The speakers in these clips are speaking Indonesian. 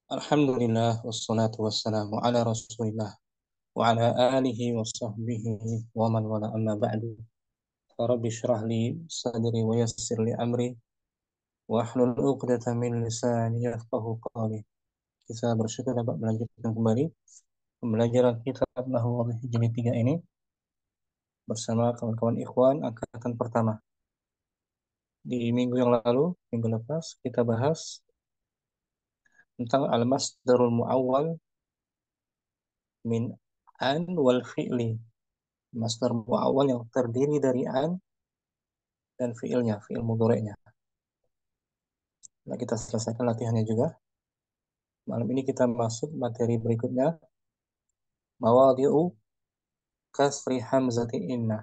Alhamdulillah wassalatu wassalamu ala Rasulillah wa ala alihi wa sahbihi wa man wala amma ba'du. Rabbi shrah li sadri wa yassir li amri wa hlul 'uqdatam min lisani yafqahu qawli. Kita bersyukur dapat melanjutkan kembali pembelajaran kitab Nahwu jilid 3 ini bersama kawan-kawan ikhwan angkatan pertama. Di minggu yang lalu, minggu lepas kita bahas tentang al-masdarul muawwal min an wal fi'li. Masdar muawwal yang terdiri dari an dan fi'ilnya, fi'il mudhari'nya. Nah, kita selesaikan latihannya juga. Malam ini kita masuk materi berikutnya. Mawadhi'u kasri hamzati inna.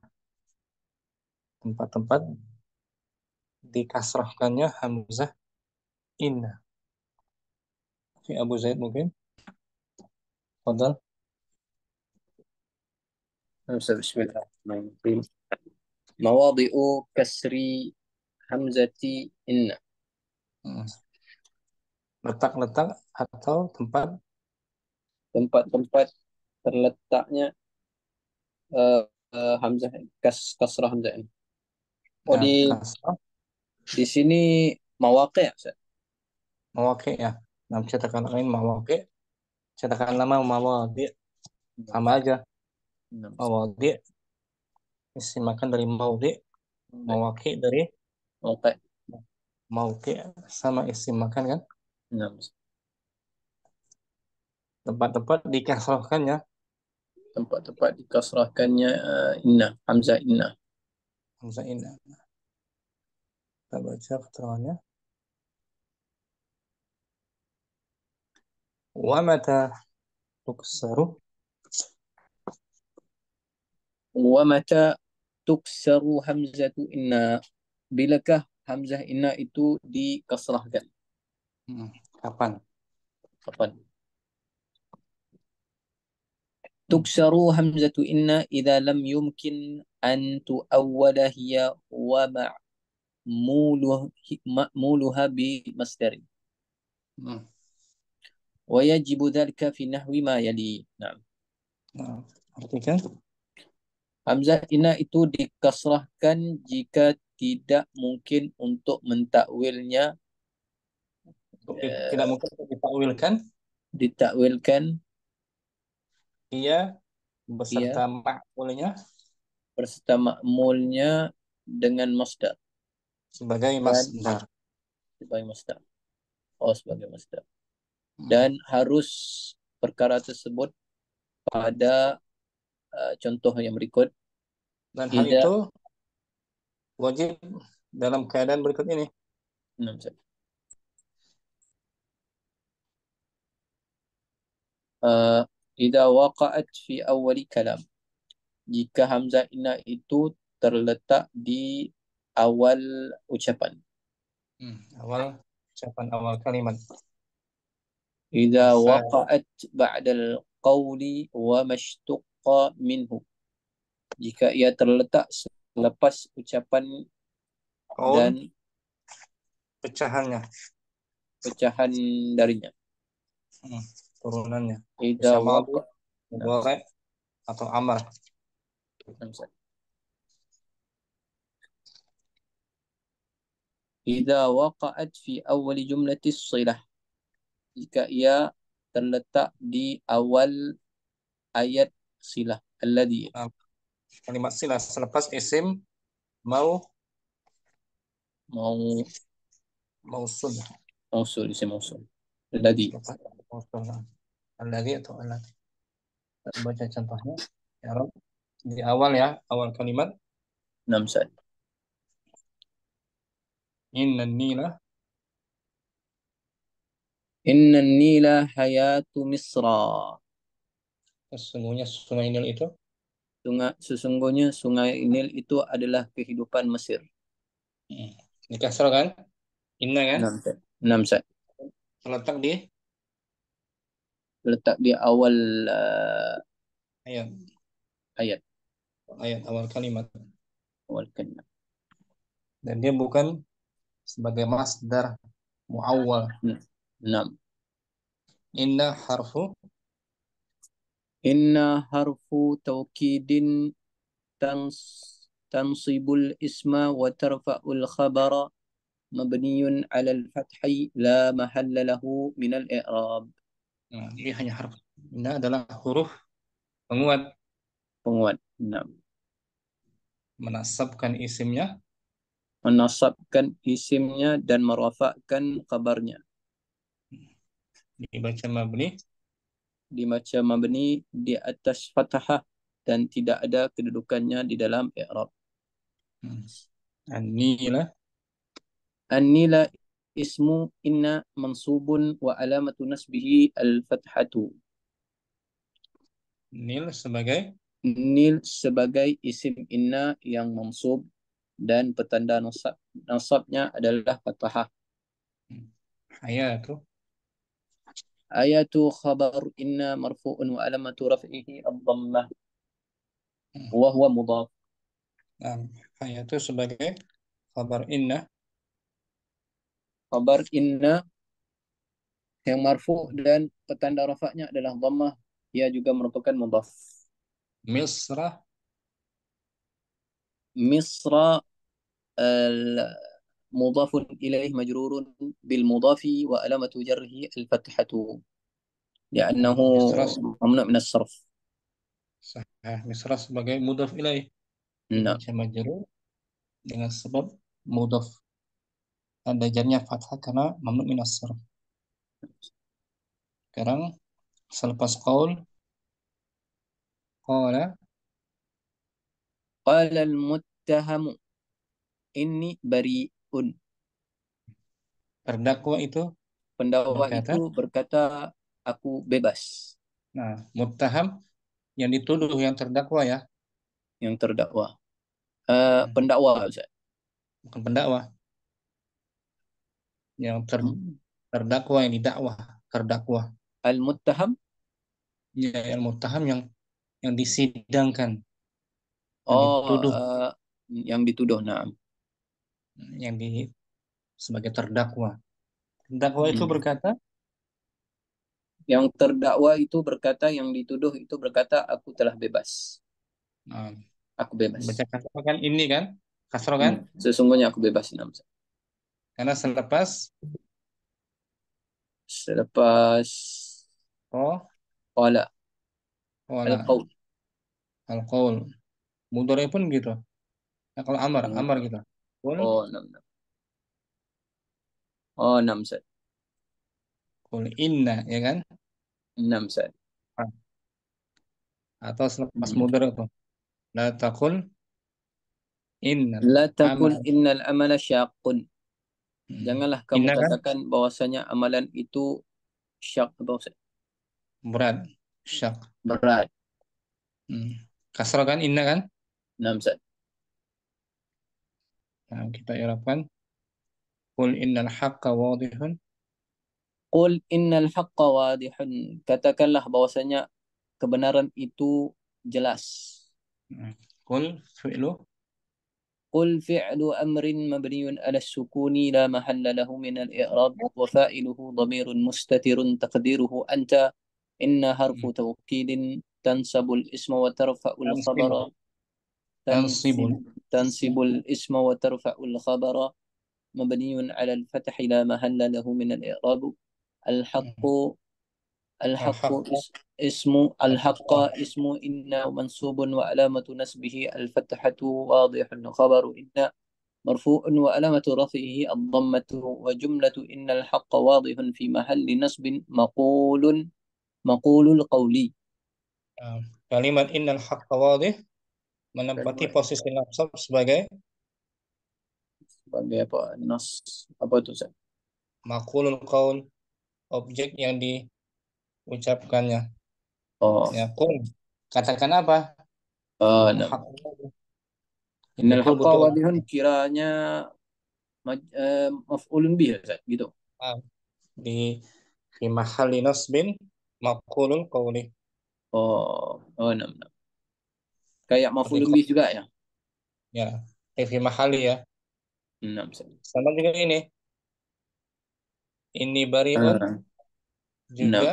Tempat-tempat dikasrahkannya hamzah inna. Oke, Abu Zaid mungkin. Fadal. Bismillahirrahmanirrahim. Mawadhi'u kasri hamzati inna. Letak-letak atau Tempat-tempat terletaknya hamzah kasrah hamzah ini. Oh, kasrah di sini mawaqi' Ustaz. mawaqi' ya. Nah, cetakan lain mawaqi', cetakan lama mawadhi', sama aja. Mawadhi' isim makan dari maudhi', mawaqi' dari Mawaqi'. mauqi' sama isim makan kan. Tempat-tempat dikasrahkannya Tempat-tempat dikasrahkannya inna, hamzah inna. hamzah inna. Kita baca keterangannya. Wa mata tuksaru Wa mata tuksaru hamzatu inna. Bilakah hamzah inna itu dikasrahkan? Kapan? Kapan? Tuksaru hamzatu inna idza lam yumkin an tuawwala hiya wa ma'muluha bi masdarin. Wa yajibu dhalika fi nahwi ma yali. Nah, artikan hamzah inna itu dikasrahkan jika tidak mungkin untuk mentakwilnya, tidak mungkin ditakwilkan ia beserta ia ma'mulnya beserta ma'mulnya dengan masdar sebagai masdar. sebagai masdar. Oh, sebagai masdar. Dan harus perkara tersebut pada contoh yang berikut. Dan hal itu wajib dalam keadaan berikut ini. Idza waqa'at fi awwali kalam. Jika hamzah inna itu terletak di awal ucapan. Awal ucapan, awal kalimat. Idza waqa'at ba'dal qawli wa mashtuqqa minhu. Jika ia terletak selepas ucapan dan pecahan darinya. Turunannya. Idza waqa'at mudhari' atau amr. Idza waqa'at fi awwali jumlatis silah. Jika ia terletak di awal ayat silah alladhi. Kalimat silah selepas isim mausul isim mausul alladhi. Alladhi atau alladhi. Kita baca contohnya. Ya, di awal ya, awal kalimat. Namsad. Innan nila hayatu misra. Sesungguhnya sungai Nil itu adalah kehidupan Mesir. Dikasrah kan? Inna kan? Namsad. Letak di awal ayat awal kalimat. Awal kalimat. Dan dia bukan sebagai masdar muawwal. Inna harfu Inna harfu taukidin tans tansibul isma wa tarfa'ul khabara mabniyun 'alal fathi la mahalla lahu minal i'rab. nah, ini hanya harfu. Inna adalah huruf penguat Penguat. Nah, menasabkan isimnya menasabkan isimnya dan merafakkan kabarnya. dibaca mabni Dibaca mabni di atas fathah dan tidak ada kedudukannya di dalam i'rab. hmm. Anila An-nila ismu inna mansubun wa alamatu nasbihi al-fathatu. nil sebagai Nil sebagai isim inna yang mansub dan petanda nasabnya adalah fathah. hmm, hayatu Ayatu khabar inna marfu'un wa alamatu raf'ihi ad-dhammah hmm. wa huwa mudhaf. Nah, hayatu sebagai kabar inna Khabar inna yang marfu' dan petanda rafa'nya adalah dhammah, ia juga merupakan mudhaf. misra Misra مضاف إليه مجرور بالمضاف وعلامة جره الفتحة لأنه misra ممنوع من الصرف. misra sebagai mudhaf ilaih نعم. dibaca majrur dengan sebab mudhaf tanda jarnya fathah karena mamnu minas sarf. Sekarang selepas qaul qala قال المتهم إني بريء. terdakwa itu Pendakwa berkata, itu berkata, aku bebas. nah, muttaham yang dituduh yang terdakwa ya, Yang terdakwa. hmm, Pendakwa, Ustaz. bukan pendakwa, yang terdakwa yang didakwah, terdakwa. Al-muttaham. Ya, yang muttaham yang disidangkan, yang Oh, dituduh, yang dituduh. Nah. yang di sebagai terdakwa. Terdakwa itu berkata, Yang terdakwa itu berkata, yang dituduh itu berkata, aku telah bebas. nah, Aku bebas. baca kasro kan ini kan, kasro kan, Sesungguhnya aku bebas. Nah. karena selepas Selepas oh, qala wala al-qaul. al-qaul, mudhari pun gitu. Nah, kalau amar, amar gitu. Qul, Oh, enam, enam. Oh, enam set. qul inna, ya kan? Enam set. Atau selepas mudhari itu. La taqul innal La taqul amal. innal amala syaqqun. Janganlah kamu Inna kan katakan bahwasanya amalan itu syak atau berat, syak. berat. Hmm. Kasro kan inna kan? Enam set. Nah, kita irapkan. Qul innal haqqa wadihun. Qul innal haqqa wadihun. Katakanlah bahwasanya kebenaran itu jelas. Hmm. Qul fi'lu قل فعل أمر مبني على السكون لا محل له من الإعراب وفاعله ضمير مستتر تقديره أنت إن حرف hmm. توكيد تنصب الاسم وترفع الخبر Tansibu. تنصب Tansibul. تنصب الاسم وترفع الخبر مبني على الفتح لا محل له من الإعراب. الحق Hmm. الحق Al-haqqa اسم الحق al-haqqa. اسم إن منصوب وعلامة نسبه الفتحة واضح خبر إن مرفوع وعلامة رفعه الضمة وجملة إن الحق واضح في محل نصب مقول القولي. Nah, kalimat innal haqqa wadih menempati Kalimat posisi nasab sebagai sebagai apa? Nas apa itu Ustaz? maqulul qaul, objek yang diucapkannya. Oh, Ya, qul. Katakan apa? Innal nah. haqqa wadih. Ini Innal qul haqqa butuh wadihun kiranya maf'ulun bih Ustaz, gitu. ah, di mahalli nasbin maqulul qawli. Oh, oh, nah. Kayak Seperti maf'ulun bih juga ya. ya, fi mahalli ya. Nah, Ustaz. Sama juga ini bariun Ah, Nah, juga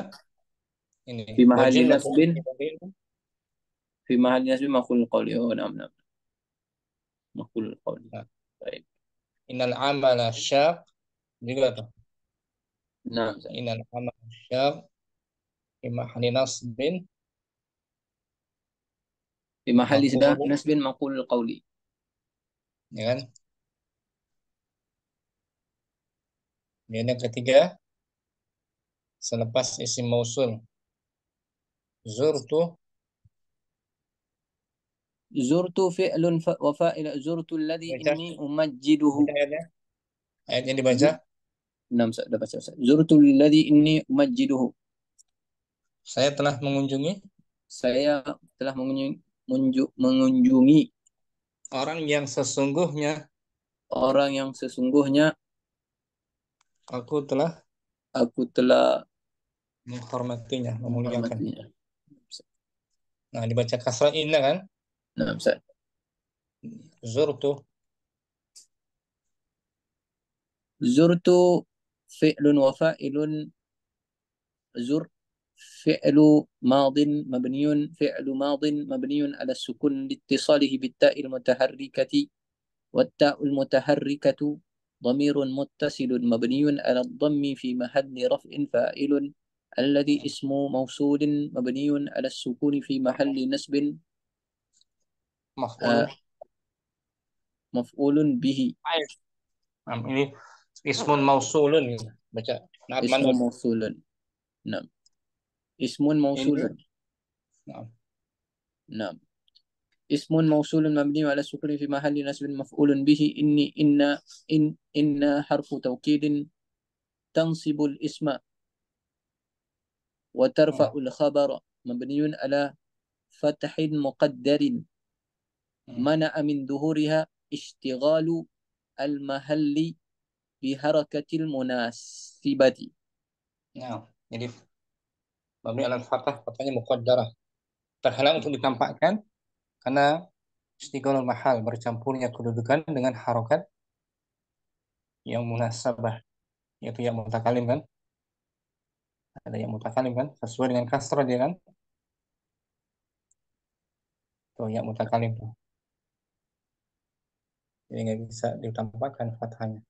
ini fi mahalli wajib nasbin, fi mahalli nasbin maf'ul qawli. Oh, nah, nah, maf'ul qawli. nah, Baik. innal amala syaq juga tuh Nah, Ustaz. innal amala syaq fi mahalli nasbin Fi mahalli maqul nasbin maf'ul qawli. ya kan. Kemudian yang ketiga selepas isim mausul zurtu Zurtu fi'lun wa fa'il zurtu alladhi baca inni umajjiduhu. baca ayat yang dibaca Nah, Ustaz, udah baca Ustaz. Zurtu alladhi inni umajjiduhu. saya telah mengunjungi Saya telah mengunjungi orang yang sesungguhnya orang yang sesungguhnya aku telah aku telah menghormatinya memuliakan. menghormatinya. Nah dibaca kasrah inna kan Nah, Ustaz. zurtu Zurtu fi'lun wa fa'ilun. زر فعل ماض مبني فعل ماض مبني على السكون لاتصاله بالتاء المتحركة، والتاء المتحركة ضمير متصل مبني على الضم في محل رفع فاعل، الذي اسم موصول مبني على السكون في محل نسب maf'ul مفعول به. nah, ini ismun mausulun gitu. Baca naat اسم manut موصول. نعم. اسم ini موصول. nah, نعم. اسم موصول مبني على السكون في محل نصب مفعول به. إن حرف توكيد تنصب الاسم وترفع nah, الخبر مبني على فتح مقدر hmm. منع من ظهورها اشتغال المحل بحركة المناسبة. Nah, jadi mabni alal fathah fathahnya muqaddarah terhalang untuk ditampakkan karena istiqomah mahal bercampurnya kedudukan dengan harokat yang munasabah yaitu yang mutakalim kan ada yang mutakalim kan sesuai dengan kasrah dia kan tuh yang mutakalim tuh jadi nggak bisa ditampakkan fathahnya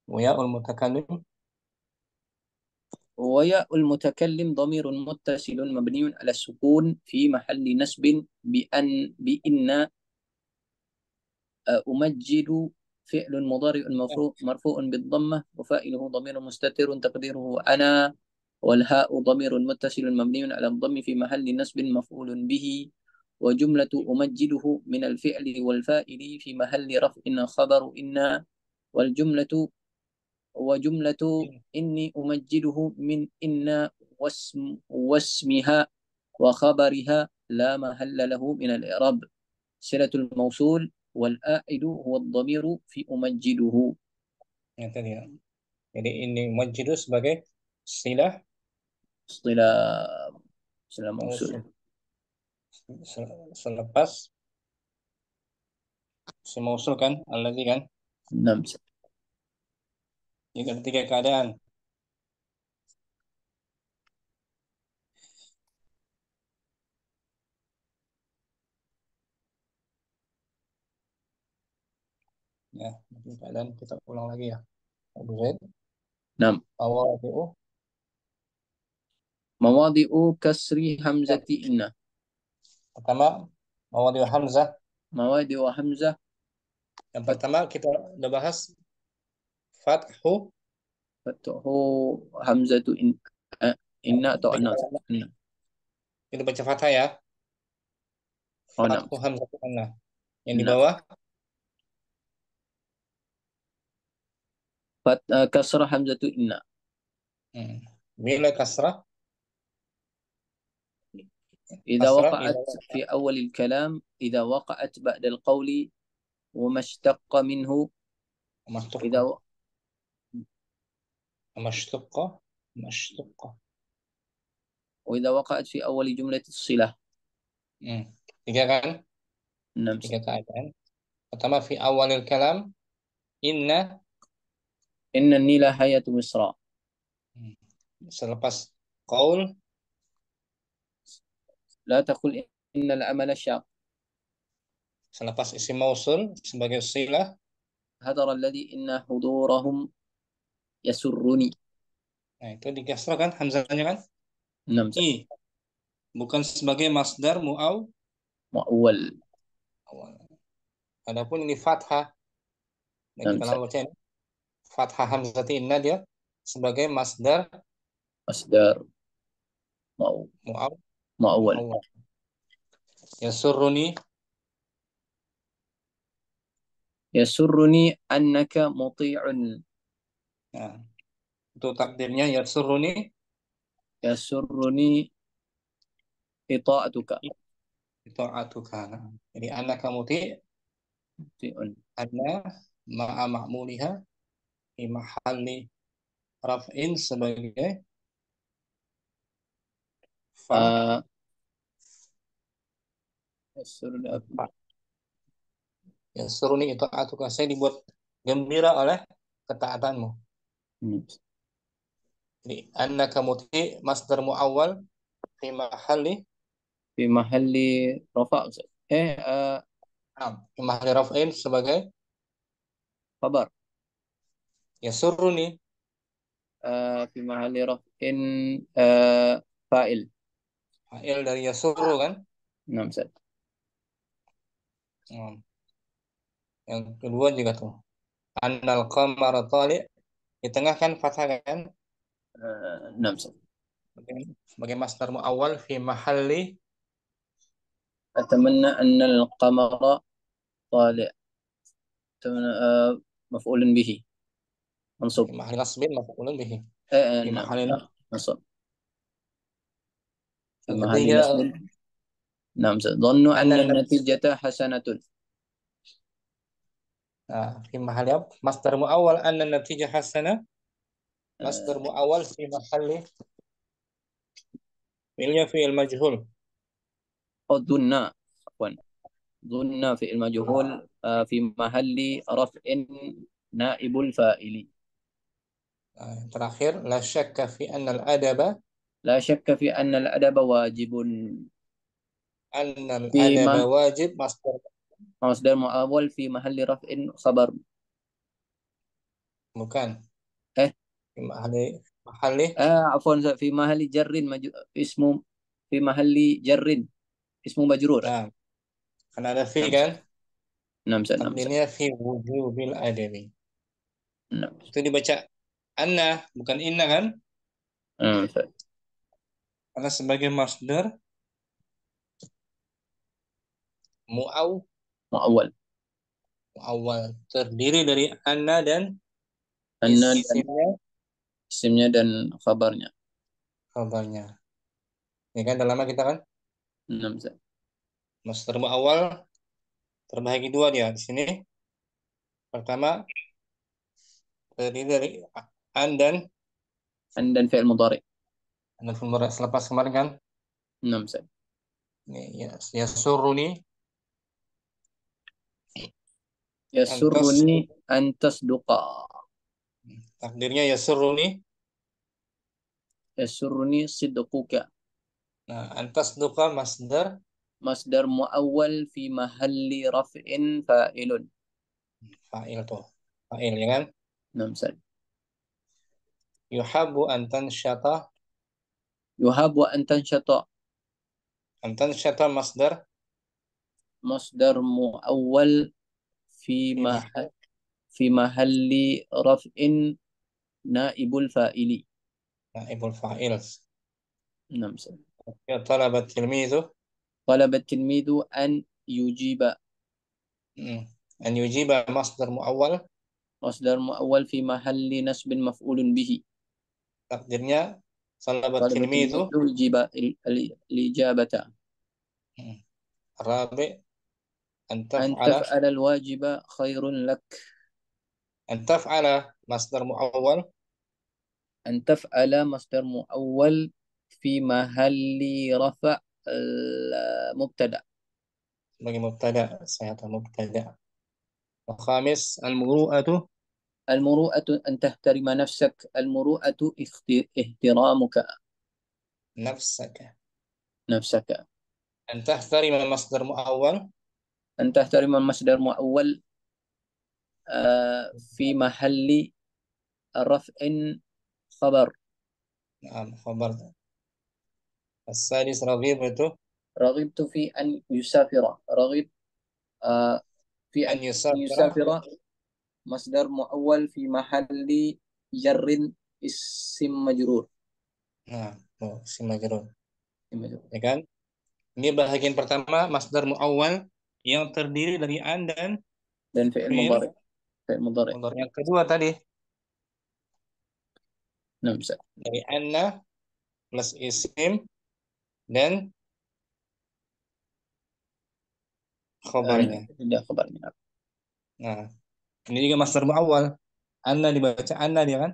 wa ul mutakalim وياء المتكلم ضمير متصل مبني على السكون في محل نسب بإن أمجد فعل مضارع مرفوع بالضمة وفاعله ضمير مستتر تقديره أنا، والهاء ضمير متصل مبني على الضم في محل نصب مفعول به، وجملة أمجده من الفعل والفاعل في محل رفع خبر إن، والجملة وجملة إني أمجده من إن واسمها وخبرها لا محل له من الإعراب صلة الموصول، والآئد هو الضمير في أمجده. ya tadi ya jadi ini majidu sebagai silah اصطلاح صلة موصول. mausul selepas si mausul kan alladzi kan نعم. jika tiga keadaan ya tiga keadaan kita ulang lagi ya Abu Zaid نعم. awal مواضع كسر همزة إن. pertama mawadi hamzah مواضع همزة yang pertama kita udah bahas fathu فتح همزة إن. إن أو أنا. إن. itu baca fathah ya أو نعم. fathu hamzah nah yang di نعم. bawah كسر همزة إن. hmm. bila kasrah إذا kasrah ila وقعت في أول الكلام، إذا وقعت بعد القول وما اشتق منه. mashtuqqah إذا mashtuqqah mashtuqqah وإذا وقعت في أول جملة الصلة. hmm. tiga kan نعم. tiga keadaan pertama fi awalil kalam inna إن النيل حياة مصر. Selepas qaul, لا تقل إن العمل شاق. selepas isim mausul sebagai silah. هدر الذي إن حضورهم يسرني. Nah, itu dikasrah kan hamzahnya kan? نعم سيد. I, bukan sebagai masdar مؤول. awal. Adapun ini fathah, yang نعم kita سيد. lalu baca ini, fathah hamzati inna dia sebagai masdar مصدر مؤول. mu'aw مؤول. mu'awwal. Yasurruni, يسرني أنك مطيع. nah, itu takdirnya yasurruni يسرني إطاعتك. itu atuka. Nah, jadi anak kamu ti مطيع. anna ma'a ma'muliha fi mahalli raf'in sebagai fa آه يسرني fa. Yasurruni itu atuka, saya dibuat gembira oleh ketaatanmu. Jadi anak kamu ti masdar mu'awwal fi mahalli في محل رفع. إيه fi mahalli raf'in sebagai خبر. yasurruni. في محل رفع فاعل. Fa'il dari yasurru kan. نعم سيد. Hmm. Yang kedua juga tuh annal qamara tali', di tengah kan fathah kan, نعم سيد. sebagai masdar muawwal fi mahalli أتمنى أن القمر طالع. أتمنى مفعول به fi منصوب. mahalli nasbin maf'ulun bihi fi نعم mahalli نعم منصوب في yang محل ketiga نصب. نعم سيد. ظنوا أن anna النتيجة حسنة. nah, fi mahalli masdar muawwal anna natijah hasanah, masdar آه، muawwal fi mahalli fi'ilnya fi'il majhul. أو ظن. عفوا. ظن في المجهول في محل رفع نائب الفاعل. Nah, yang terakhir la syakka fi anna al-adaba, لا شك في أن الأدب واجب. anna al-adaba في wajib, masdar مصدر مؤول في محل رفع خبر. bukan إيه fi mahalli عفوا في محل جر اسم. في محل جر اسم مجرور. nah kan ada fi نعم kan, سيد. نعم سيد. نعم سيد. takdirnya fi wujubil adabi. نعم. Itu dibaca anna bukan inna kan, نعم سيد. karena sebagai masdar mu'aw مؤول. mu'awwal terdiri dari anna dan أن dan isimnya isimnya dan khabarnya. kabarnya. Ini kan dalamnya kita kan نعم سيد. masdar mu'awwal terbagi dua dia di sini. Pertama terdiri dari an dan أن dan fi'il مضارع. selepas kemarin kan نعم سيد. ini ya suruni antas يسرني أن تصدق. takdirnya ya suruni. يسرني صدقك. Nah antas duka masdar مصدر مؤول في محل رفع فاعل. fa'il tuh fa'il ya kan. نعم سيد. Yuhabu antan syata, يهاب أن تنشط. antan syata masdar مصدر مؤول في fi محل في محل رفع نائب الفاعل. naibul fa'il. نعم سيد. Ya talabat tilmizu, طلب التلميذ أن يجيب. an yujiba masdar muawwal مصدر مؤول في محل نصب مفعول به. takdirnya talabat طلب tilmizu. التلميذ يجيب الإجابة. Rabi an أن taf'ala, تفعل الواجب خير لك. an taf'ala masdar muawwal أن تفعل مصدر مؤول في محل رفع المبتدأ. sebagai mubtada, saya tahu mubtada. Wa khamis al muru'atu, المروءة أن تحترم نفسك. المروءة احترامك نفسك. نفسك. أن تحترم مصدر مؤول. أن تحترم المصدر مؤول في محل رفع خبر. نعم خبر. السادس رغيب itu رغبت في أن يسافر. رغب آه، في أن أن يسافر. يسافر مصدر مؤول في محل جر اسم مجرور. Nah, oh, si majrur. اسم مجرور. Ya kan? Ini bahagian pertama masdar muawwal yang terdiri dari an dan dan فعل fi'il مضارع. فعل مضارع. mudhari. Yang kedua tadi نعم dari anna plus isim dan khobarnya. ده خبرنا. Nah, ini juga masdar muawwal. Anna dibaca anna dia kan?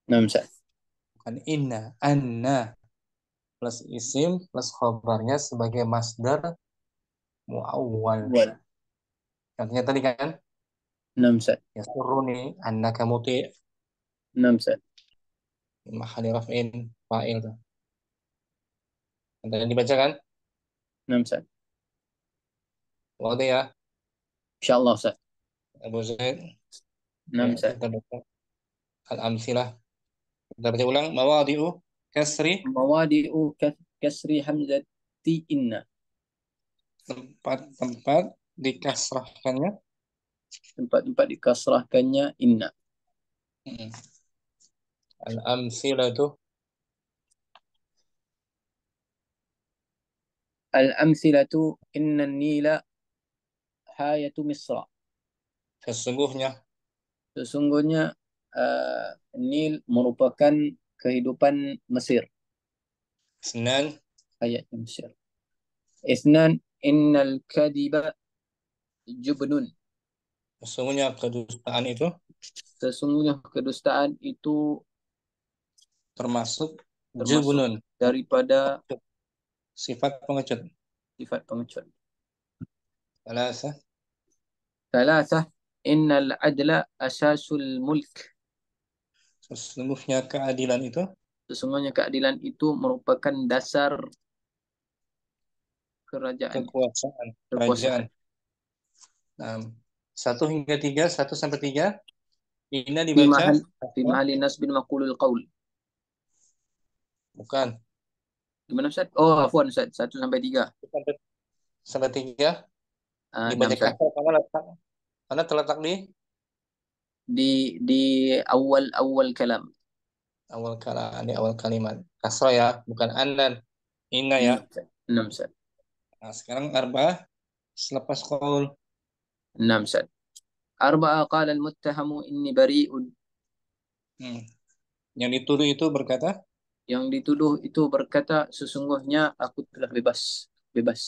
نعم Bukan inna. Anna plus isim plus khobarnya sebagai masdar muawwal. أول. Contohnya tadi kan? نعم Ya suruni annaka muti نعم mahali raf'in fa'il tuh. Yang dibaca kan? نعم Waktu ya, إن شاء الله سهل. Abu Zaid. Ya, نعم kita baca al-amsilah. Kita baca ulang. Mawadi'u kasri. مواضع كسر همزة إن. Tempat-tempat dikasrahkannya. tempat-tempat dikasrahkannya inna. Mm. Al-amsilah itu Al-amthilatu inna nila hayatu Misra. sesungguhnya. Sesungguhnya Nil merupakan kehidupan Mesir. Senan. Ayatnya Mesir. Isnan innal kadiba jubnun. Sesungguhnya kedustaan itu Sesungguhnya kedustaan itu termasuk termasuk jubunun. daripada Sifat pengecut. sifat pengecut. Alasa. Thalathah innal adla asasul mulk. Sesungguhnya keadilan itu Sesungguhnya keadilan itu merupakan dasar kerajaan, kekuasaan kerajaan. kekuasaan. Nah, 1 hingga 3, 1 sampai 3. Ina Fi dibaca mahal fi apa? mahali nasbin maqulul qaul. Bukan. Gimana Ustaz? Oh, afwan Ustaz. 1 sampai 3. Sampai sampai 3 Enam dibaca Ustaz. kasar karena terletak di Di awal awal kalam. di awal kalimat. Kasra ya, bukan an inna ya. Enam Ustaz. Enam Ustaz. Nah, sekarang arba'ah selepas qaul. Enam Ustaz. Arba'a qala al-muttahamu inni bari'un. Hmm. Yang dituduh itu berkata, Yang dituduh itu berkata, sesungguhnya aku telah bebas. Bebas.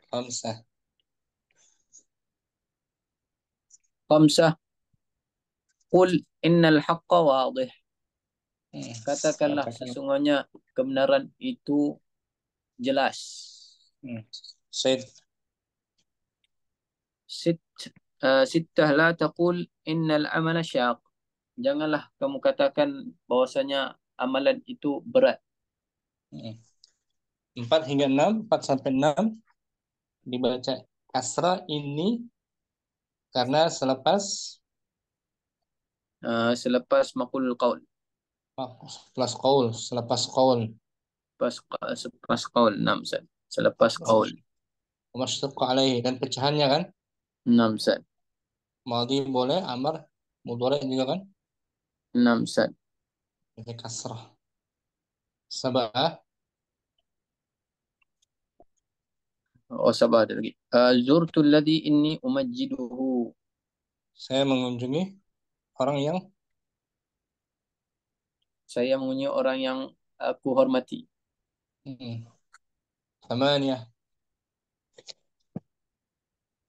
khamsah. Khamsah. Qul innal haqqa wadih. Hmm. Katakanlah Katakan. sesungguhnya kebenaran itu jelas. Hmm. Said. Sit, Sittah la taqul innal amala syaq. Janganlah kamu katakan bahwasanya amalan itu berat. Hmm. 4 hingga 6, 4 sampai 6 dibaca kasra ini karena Selepas maqulul qaul. selepas qaul, selepas qaul. Selepas qaul. Enam Ustaz. Selepas qaul. Masytuq alaihi dan pecahannya kan? Enam Ustaz. Madhi boleh, amar, mudhari juga kan? Enam Ustaz. Pakai kasrah. Sabah. Oh, sabar ada lagi. Zurtul ladhi inni umajjiduhu. Saya mengunjungi orang yang Saya mengunjungi orang yang aku hormati. hmm, thamaniyah.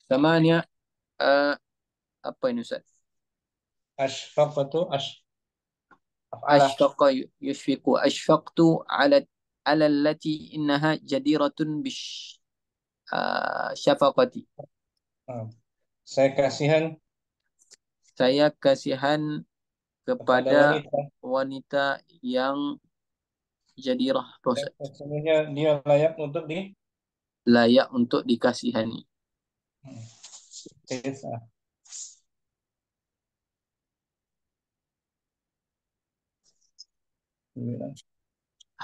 Samanya apa ini Ustaz? Ashfaqatu af'ala. Ashfaqa yushfiqu. Ashfaqtu ala allati innaha jadiratun bish syafaqati. Nah, saya kasihan Saya kasihan kepada kepada wanita wanita yang jadirah yang Ustaz. sesungguhnya dia layak untuk Layak untuk dikasihani. ditisah.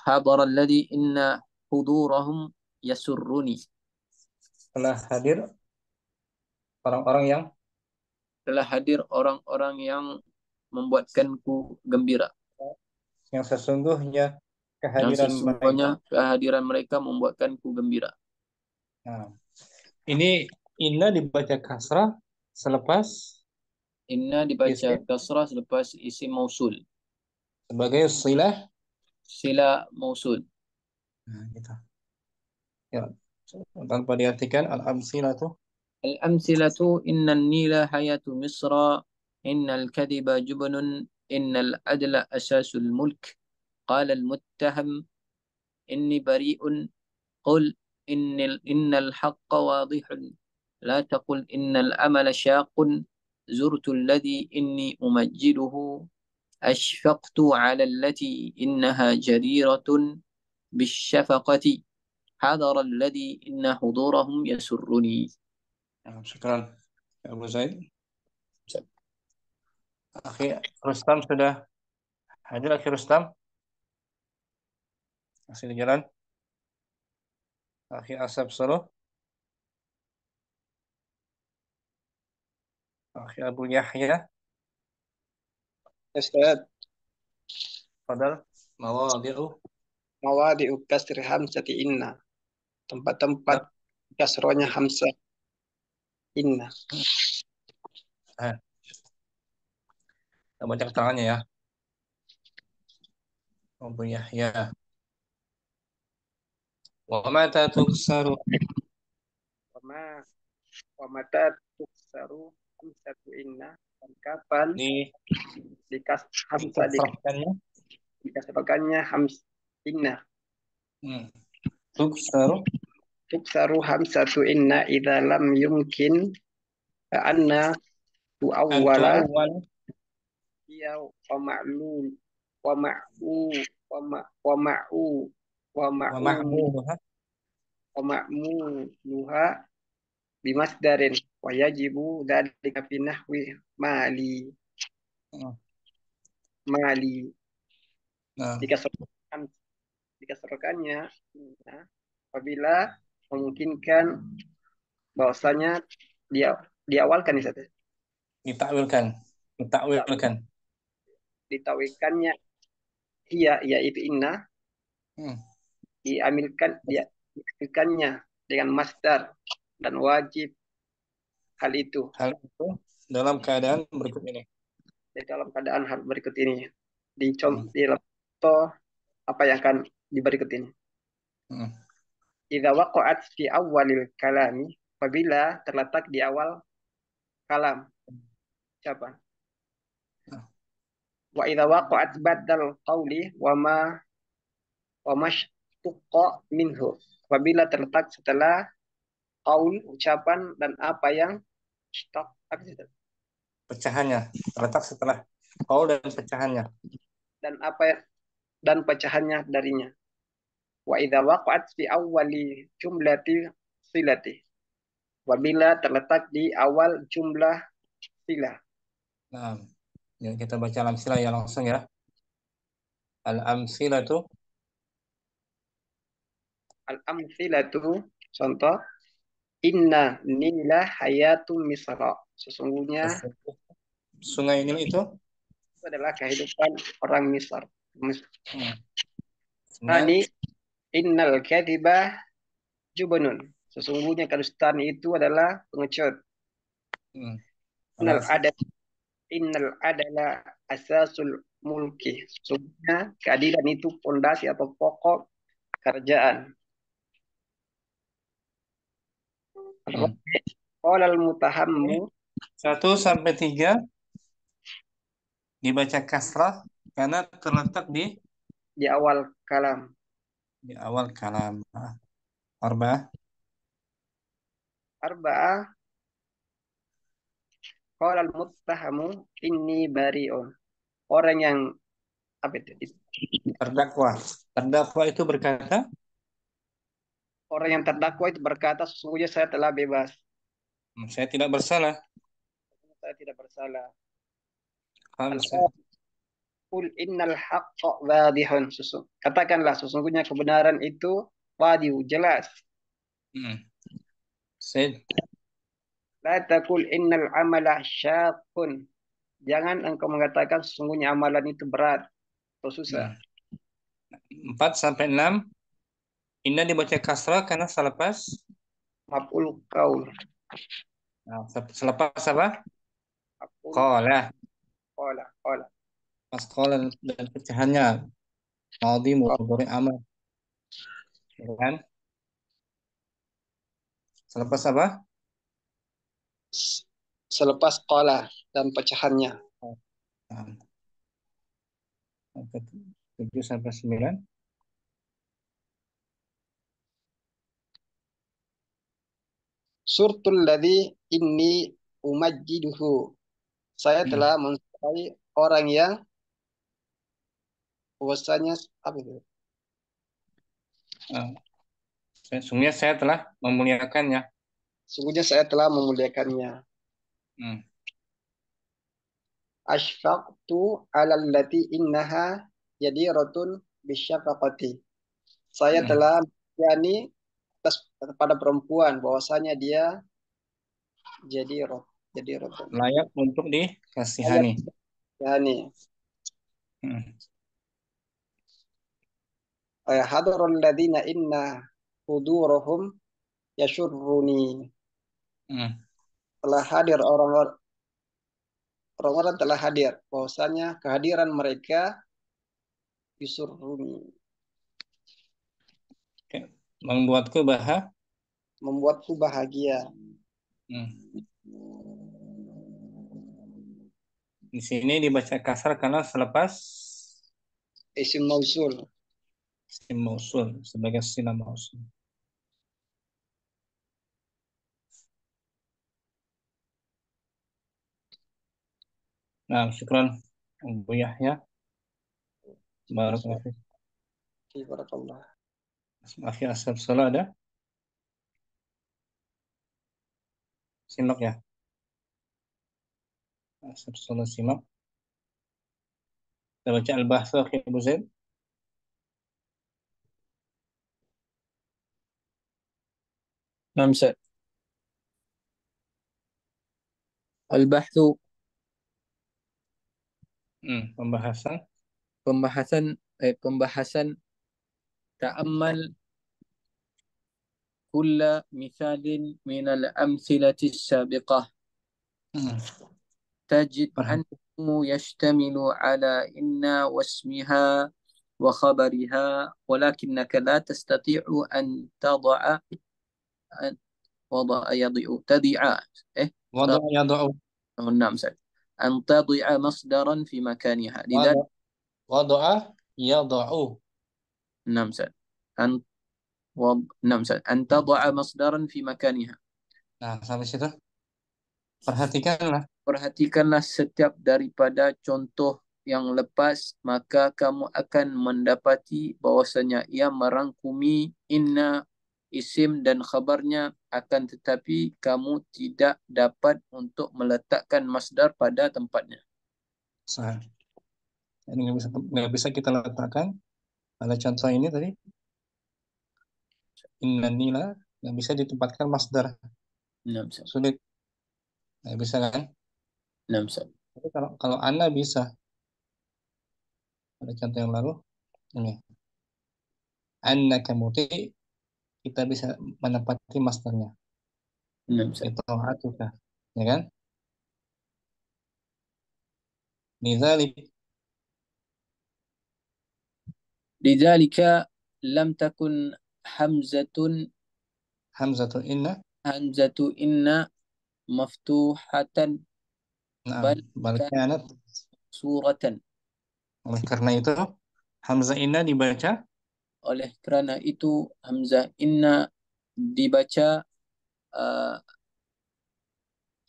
Hadar alladhi inna hudurahum yasurruni. Telah hadir orang-orang Telah hadir orang-orang yang membuatkanku gembira. yang sesungguhnya Yang kehadiran mereka. sesungguhnya kehadiran mereka membuatkanku gembira. Nah, ini inna dibaca kasrah selepas Inna dibaca isim kasrah selepas isim mausul. sebagai silah. Sila mausul. Nah, gitu. Ya, tanpa diartikan al-amsilatu. الأمثلة إن النيل حياة مصر إن الكذب جبن إن العدل أساس الملك قال المتهم إني بريء قل إن الحق واضح لا تقل إن الأمل شاق زرت الذي إني أمجده أشفقت على التي إنها جديرة بالشفقة حضر الذي إن حضورهم يسرني. Nah, syukran ya Abu Zaid. Akhi Rustam sudah hadir. Akhi Rustam masih di jalan. Akhi Asap Solo, Akhi Abu Yahya, Ustaz, Fadal, Mawadi'u, mawadi'u kasri hamzati inna. Tempat-tempat Dak. kasrohnya hamzah inna. Nah, kita baca keterangannya ya. Abu Yahya. Wa mata tuksaru. Wama wamata tuksaru hamzatu inna. Dan kapan Di dikas hamzah dikasrahkannya. dikasrohkannya hamzah inna. Hmm. Tuksaru Tuksaru hamzatu inna idza lam yumkin anna tu antu awwala awal ya wa ma'lul wa ma'u wa ma wa ma'u wa wa ma'u mahmuluha. wa ma'muluha bimasdarin wa yajibu dzalika fi nahwi mali Hmm. mali Nah, dikasarkan dikasarkannya nah, apabila memungkinkan bahwasanya dia diawalkan nih saja ditakwilkan. Ditakwilkan. ditawikannya iya yaitu inna Hmm. diambilkannya dengan masdar dan wajib hal itu Hal itu dalam keadaan berikut ini. di dalam keadaan hal berikut ini Hmm. di contoh apa yang akan di berikut ini. Hmm. Idza waqa'at fi awwalil kalami apabila terletak di awal kalam ucapan. Nah, Wa idza waqa'at badal qawli wa mashtuqqa minhu. Apabila terletak setelah qaul ucapan dan apa yang shtaq pecahannya terletak setelah qaul dan pecahannya. dan apa dan pecahannya darinya. Wa idza waqa'at fi awwali jumlati silati. Apabila terletak di awal jumlah silah. Nah, ya kita baca al-amsilah ya langsung ya. Al-amsilatu Al-amthilatu contoh inna nila hayatu misra. Sesungguhnya sungai Nil itu. itu adalah kehidupan orang Misr. Hmm. Kemudian, Hani innal kadhiba jubnun. Sesungguhnya kedustaan itu adalah pengecut. hmm. Innal Al-hasil. ada innal adala asasul mulki. Sesungguhnya keadilan itu pondasi atau pokok kerajaan. Hmm. Qala al-mutahammu 1 sampai 3 dibaca kasrah karena terletak di awal kalam. di awal kalam. Nah, Arba'ah. Arba'ah qala al-muttahamu inni bari'un. Orang yang apa itu? Terdakwa. Terdakwa itu berkata, Orang yang terdakwa itu berkata, sesungguhnya saya telah bebas. saya tidak bersalah. Saya tidak bersalah. Khamsah. Qul innal haqqa wadihun. Katakanlah sesungguhnya kebenaran itu wadihu, jelas. Hmm. Said. La taqul innal amala syaqqun. Jangan engkau mengatakan sesungguhnya amalan itu berat atau susah. Hmm. 4 sampai 6. Inna dibaca kasrah karena selepas. Maf'ul qaul. Nah, selepas apa? Maf'ul Qala. qala. Pas qala dan pecahannya. Madhi mudhari amal. Ya kan? Selepas apa? Selepas qala dan pecahannya. Nah, 7 sampai 9. Surtul ladzi inni umajjiduhu. Saya Hmm. telah mensukai orang yang bahwasanya apa itu? Sesungguhnya saya telah memuliakannya. Sungguhnya saya telah memuliakannya. Hmm. Ashfaqtu 'alal lati innaha jadiratun bisyafaqati. Saya Hmm. telah yani atas kepada perempuan bahwasanya dia jadiratun. Layak untuk Ayat dikasihani. yani Hmm. hadarul ladzina inna hudurahum yashurruni. Hmm. Telah hadir orang-orang telah hadir bahwasanya kehadiran mereka yusurruni, Oke. Membuatku bahagia. membuatku bahagia. Hmm. Di sini dibaca kasar karena selepas Isim mausul. isim mausul sebagai sila mausul. Nah, syukran Abu Yahya. Barakallahu fiik. Barakallah. Akhi Asep Solo ada? Simak ya. Asep Solo simak. Kita baca Al-Bahsa Akhi Abu Zaid. نعم سيد. البحث Pembahasan. pembahasan تأمل كل مثال من الأمثلة السابقة Hmm. تجد Perhatikan. أنه يشتمل على إن واسمها وخبرها ولكنك لا تستطيع أن تضع وضع يضع تضع إيه Wada' yada'u. نعم سيد أن تضع مصدرا في مكانها لذلك Wada'a yada'u. نعم سيد أن نعم سيد أن تضع مصدرا في مكانها. Nah, sampai situ. Perhatikanlah. Perhatikanlah setiap daripada contoh yang lepas, maka kamu akan mendapati bahwasanya ia merangkumi inna isim dan khabarnya, akan tetapi kamu tidak dapat untuk meletakkan masdar pada tempatnya. Sah. Ini nggak bisa kita letakkan. Ada contoh ini tadi. Inna nila nggak bisa ditempatkan masdar. Nah, Ustaz. Sulit. Nggak bisa kan? Nah, Ustaz. Tapi kalau Anda bisa. Ada contoh yang lalu. Ini. Anna kamuti kita bisa menempati masdarnya. Nah, Ustaz. Itu atuka. Ya kan? Lidzalik لذلك لم تكن همزة hamzatu inna. إن مفتوحة Nah, بل كانت baliknya سورة. oleh karena itu hamzah inna dibaca Oleh kerana itu hamzah inna dibaca uh,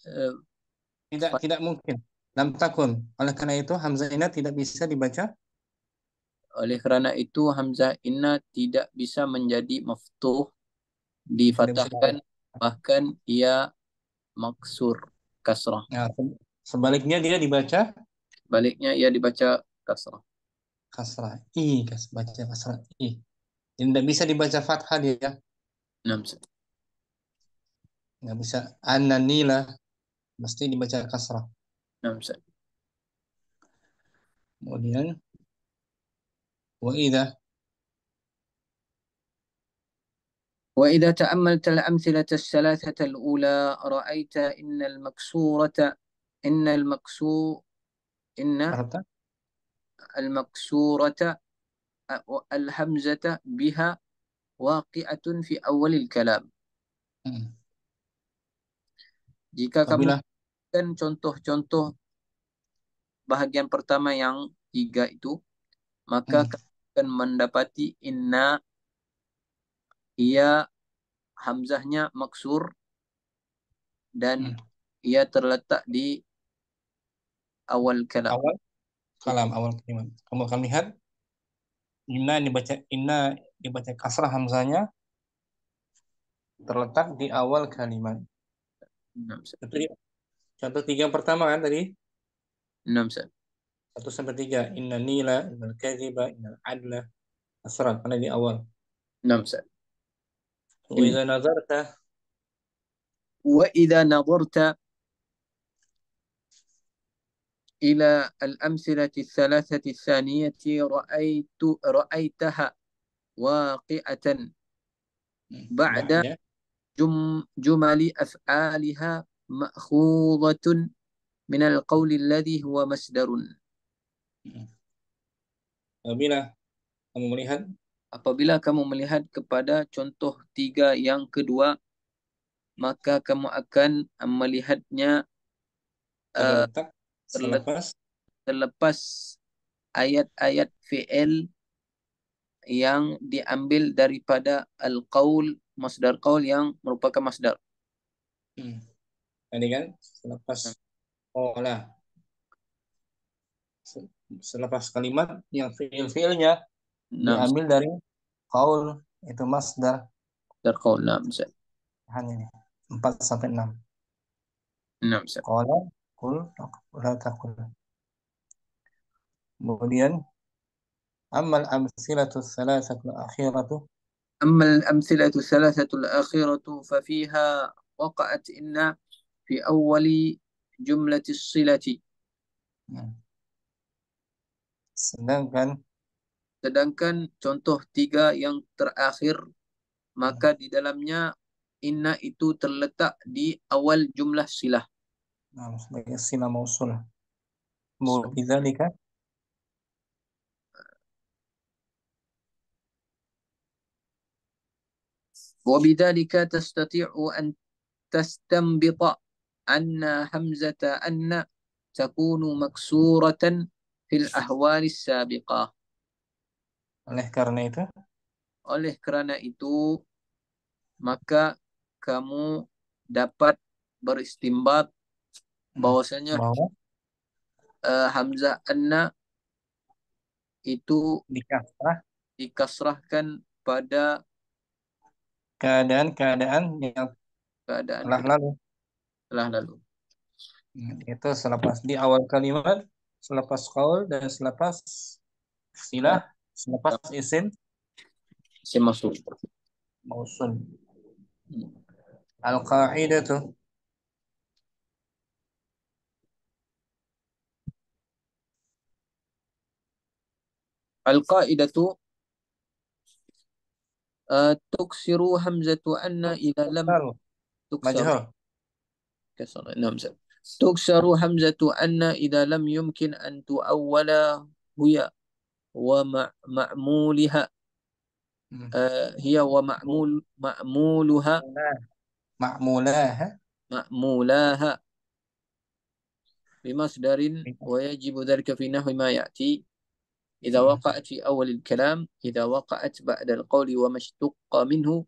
uh, Tidak mungkin. Lam takun. Oleh karena itu hamzah inna tidak bisa dibaca. Oleh kerana itu hamzah inna tidak bisa menjadi maftuh, Tidak bisa. difathahkan, bahkan ia maksur, kasrah. Nah, sebaliknya dia dibaca Baliknya ia dibaca kasrah. kasrah. Baca kasrah i. Tidak bisa dibaca fathah dia. Enam. Nggak bisa. Ananila mesti dibaca kasrah. Enam. Kemudian wa idza وإذا تأملت الأمثلة الثلاثة الأولى رأيت إن المكسو إن harta. المكسورة الهمزة بها واقعة في أول الكلام. Hmm. Jika kamu Apabila kan contoh-contoh bahagian pertama yang tiga itu, maka hmm. kamu akan mendapati inna ia hamzahnya maksur dan Hmm. ia terletak di awal kalam. Awal kalam, awal kalimat. Kamu akan lihat inna dibaca kasrah hamzanya terletak di awal kalimat. Enam. Itu contoh tiga yang pertama kan tadi. Enam. 1 sampai 3. Inna nila, innal kadhiba, innal adla. Kasrah karena di awal. Enam. Wa idza nazarta وإذا نظرت إلى الأمثلة الثلاثة الثانية رأيتها واقعة بعد ba'da جمل أفعالها مأخوذة من القول الذي هو مصدر. apabila kamu melihat Apabila kamu melihat kepada contoh tiga yang kedua, maka kamu akan melihatnya terletak terlepas selepas ayat-ayat fi'il yang diambil daripada al-qaul, masdar qaul yang merupakan masdar. hmm, tadi kan selepas olah selepas kalimat yang fiil-fiilnya Enam. diambil dari qaul itu masdar. Masdar qaul. Enam. Hanya ini 4 sampai 6. Enam. Qala qul la taqul. Kemudian amal amsilatu thalathatu akhiratu. أما الأمثلة الثلاثة الأخيرة ففيها وقعت إن في أول جملة الصلة. Hmm. Sedangkan Sedangkan contoh tiga yang terakhir, maka di dalamnya inna itu terletak di awal jumlah silah. sebagai sila mausul. Bidzalika وبذلك تستطيع أن تستنبط أن همزة أن تكون مكسورة في الأحوال السابقة. oleh karena itu Oleh kerana itu, maka kamu dapat beristimbat bahwasanya bahwa hamzah anna itu dikasrah dikasrahkan pada keadaan-keadaan yang keadaan telah lalu. telah lalu. Itu selepas di awal kalimat, selepas qaul dan selepas silah, selepas isim Isim mausul. mausul. Al-qa'idatu Al-qa'idatu tuksiru hamzatu anna idza lam tuksar tuksar majhul. kasar. Hamzah tuksaru hamzatu anna idza lam yumkin an tuawwala huya wa ma'muliha hiya wa ma'muluha Ma'mulah مأمولاها بمصدر ويجب ذلك في نحو ما يأتي إذا وقعت في أول الكلام، إذا وقعت بعد القول وما اشتق منه،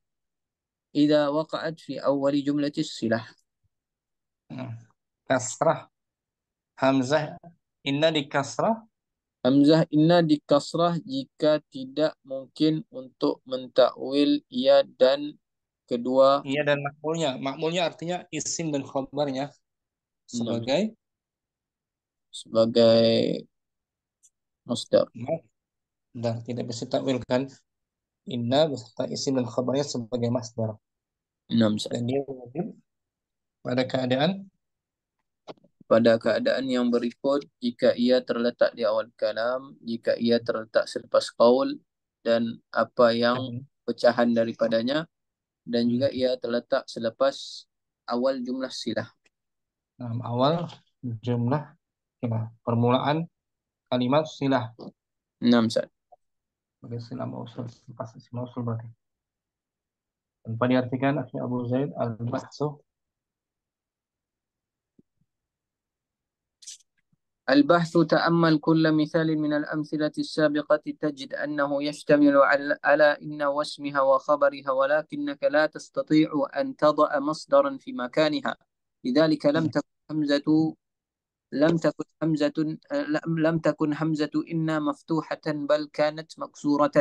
إذا وقعت في أول جملة الصلة. kasrah Hamzah inna di kasrah. Hamzah inna di kasrah jika tidak mungkin untuk mentakwil ia dan kedua Iya dan makmulnya. Makmulnya artinya isim dan khobarnya enam sebagai sebagai masdar. masdar. Tidak bisa takwilkan inna beserta isim dan khobarnya sebagai masdar. Enam Dan dia wajib pada keadaan pada keadaan yang berikut jika ia terletak di awal kalam, jika ia terletak selepas qaul dan apa yang pecahan daripadanya dan juga ia terletak selepas awal jumlah silah. awal jumlah silah. Permulaan kalimat silah. 6 Sat. Sebagai silah mausul. Pas isim mausul berarti. Tanpa diartikan akhirnya Abu Zaid al-bahsu. البحث تأمل كل مثال من الأمثلة السابقة تجد أنه يشتمل على إن واسمها وخبرها ولكنك لا تستطيع أن تضع مصدرا في مكانها لذلك لم تكن همزة إن مفتوحة بل كانت مكسورة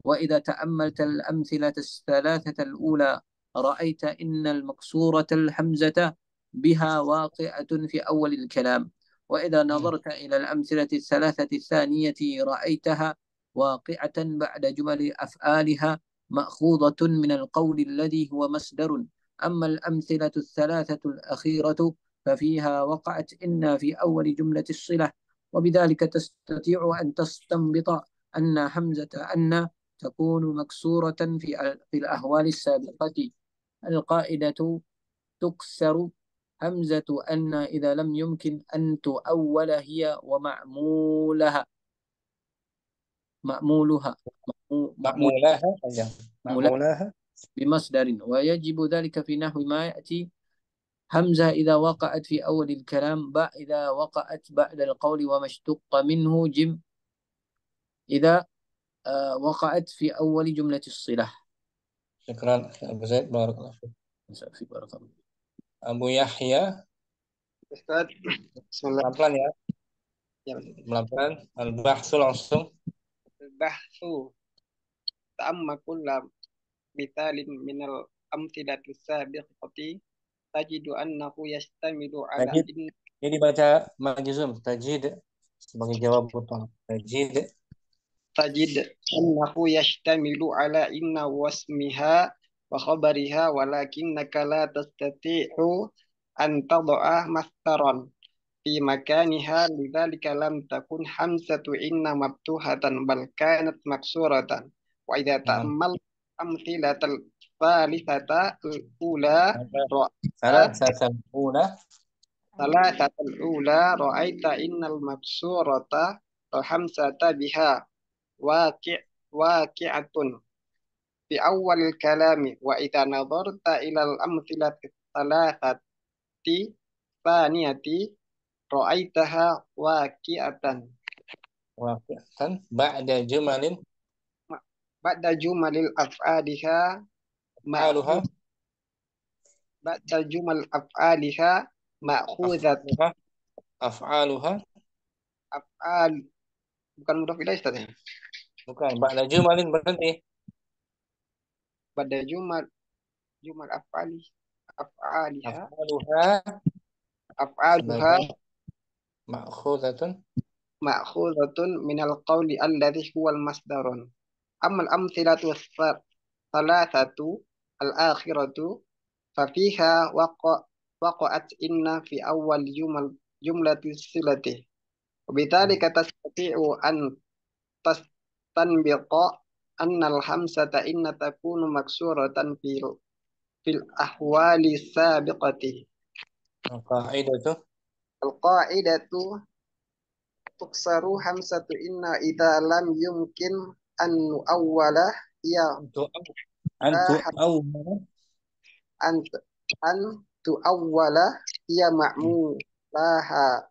وإذا تأملت الأمثلة الثلاثة الأولى رأيت إن المكسورة الحمزة بها واقعة في أول الكلام وإذا نظرت إلى الأمثلة الثلاثة الثانية رأيتها واقعة بعد جمل أفعالها مأخوذة من القول الذي هو مصدر أما الأمثلة الثلاثة الأخيرة ففيها وقعت إن في أول جملة الصلة وبذلك تستطيع أن تستنبط أن همزة أن تكون مكسورة في الأحوال السابقة القائدة تكسر همزة أن إذا لم يمكن أن تؤول هي ومعمولها مأمولها Ma'mulaha saja. Ma'mulaha. بمصدر ويجب ذلك في نحو ما يأتي همزة إذا وقعت في أول الكلام باء إذا وقعت بعد القول وما اشتق منه جم إذا وقعت في أول جملة الصلة. Syukran Abu Zaid. Barakallahu fiik. في بارك الله. Abu Yahya. Ustaz, bismillah. Pelan-pelan ya. Ya, Pelan-pelan. Al-bahsu langsung. bahsu ta'amma kulla mithalin minal amthilati sabiqati tajidu annahu yastamilu ala Tajid. in Ini dibaca majzum. Tajid sebagai jawab utama. Tajid. tajid annahu yastamilu ala inna wasmiha wa khabariha walakinnaka la tastati'u an tad'a masdaran fi makaniha lidzalika lam takun hamzatu inna maftuhatan bal kanat maksuratan wa idza Nah, ta'ammal amthilatal thalithata al-ula salah ra'aita satu ula. thalathatal ula ra'aita innal maksurata al hamzata biha waqi'atun fi awwalil kalami wa idza nadarta ilal amthilati thalathati thaniyati ra'aitaha waqi'atan Waqi'atan ba'da jumalin ba'da jumalil af'aliha aluha ma'khud ba'da jumal af'aliha ma'khuzat af'aluha af'aluha af'al bukan mudhaf ilaih Ustaz ya. bukan ba'da jumalin berarti Ba'da jumal af'aliha af'aluha af'aluha sebagai ma'khuzatun ma'khuzatun minal qawli alladhi huwal masdarun amal amthilatu thalathatu al-akhiratu fafiha waqa'at inna fi awal jumlati silati وبذلك تستطيع أن تستنبط أن الهمزة إن تكون مكسورة في الأحوال السابقة qaidatu القاعدة تكسر همزة إن إذا لم يمكن أن نؤول هي untuk antu awwala أن أن تؤول هي معمولها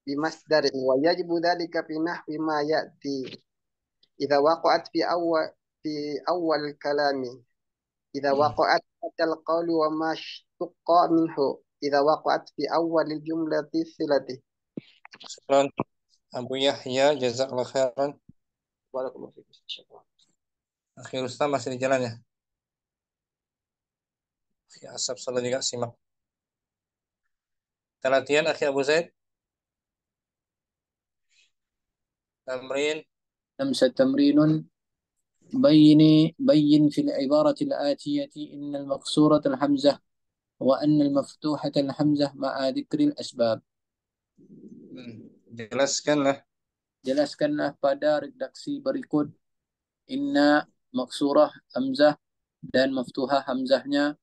بمصدر ويجب ذلك في نحو ما يأتي إذا وقعت في أول الكلام إذا وقعت بعد القول وما اشتق منه إذا وقعت في أول الجملة صلته Syukran Abu Yahya, jazakallah khairan. Barakallahu fikum. Akhir Ustaz masih di jalan ya? Ya, Asap selalu juga simak. Kita latihan akhir Abu Zaid. Tamrin. تمرين بين في العبارة الآتية إن المقصورة الحمزة وأن المفتوحة الحمزة مع ذكر الأسباب. Jelaskanlah. Jelaskanlah pada redaksi berikut inna maksurah hamzah dan maftuhah hamzahnya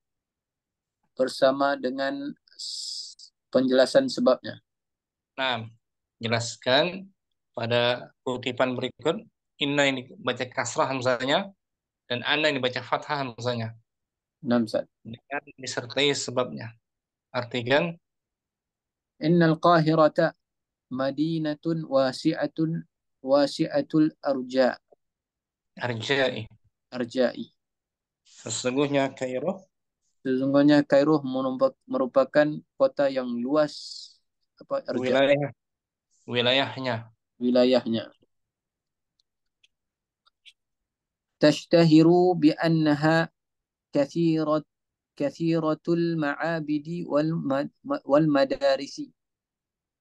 bersama dengan penjelasan sebabnya. Nah, jelaskan pada kutipan berikut. Inna ini baca kasrah hamzahnya dan anna ini baca fathah hamzahnya. Namsat. Dengan disertai sebabnya. Artikan. Innal qahirata madinatun wasi'atul Arja'i. arja'i. Sesungguhnya Kairo merupakan kota yang luas wilayahnya. wilayahnya. Tashtahiru bi annaha kathiratul ma'abidi wal madarisi.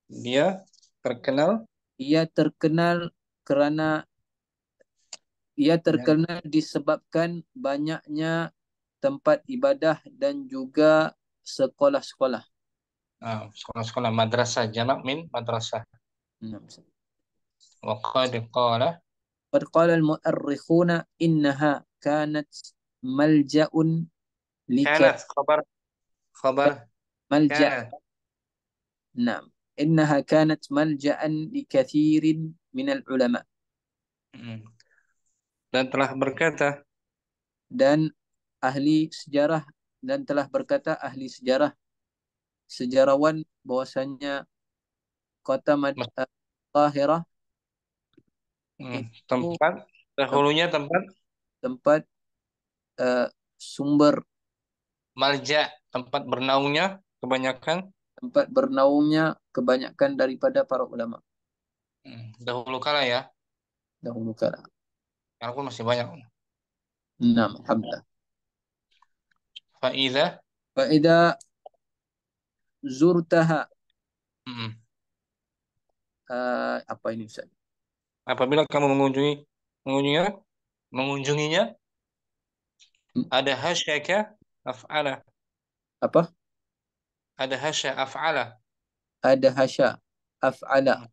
Dia terkenal Karena disebabkan banyaknya tempat ibadah dan juga sekolah-sekolah. Sekolah-sekolah madrasah, jamak min madrasah. Wa qad qala Qad qala al-mu'arrikhuna innaha kanat malja'un kanat khabar malja' kanat. Naam. Innaha kanat malja'an likathirin minal ulama. Dan telah berkata ahli sejarah sejarawan bahwasanya kota Qahirah itu dahulunya tempat sumber malja, tempat bernaungnya kebanyakan daripada para ulama dahulu kala ya. dahulu kala. Sekarang pun masih banyak. Naam, alhamdulillah. Faida zurtaha. Apa ini Ustaz? Apabila kamu mengunjunginya, ada hasyaka af'ala. Apa? Ada hasya af'ala. Ada hasya af'ala.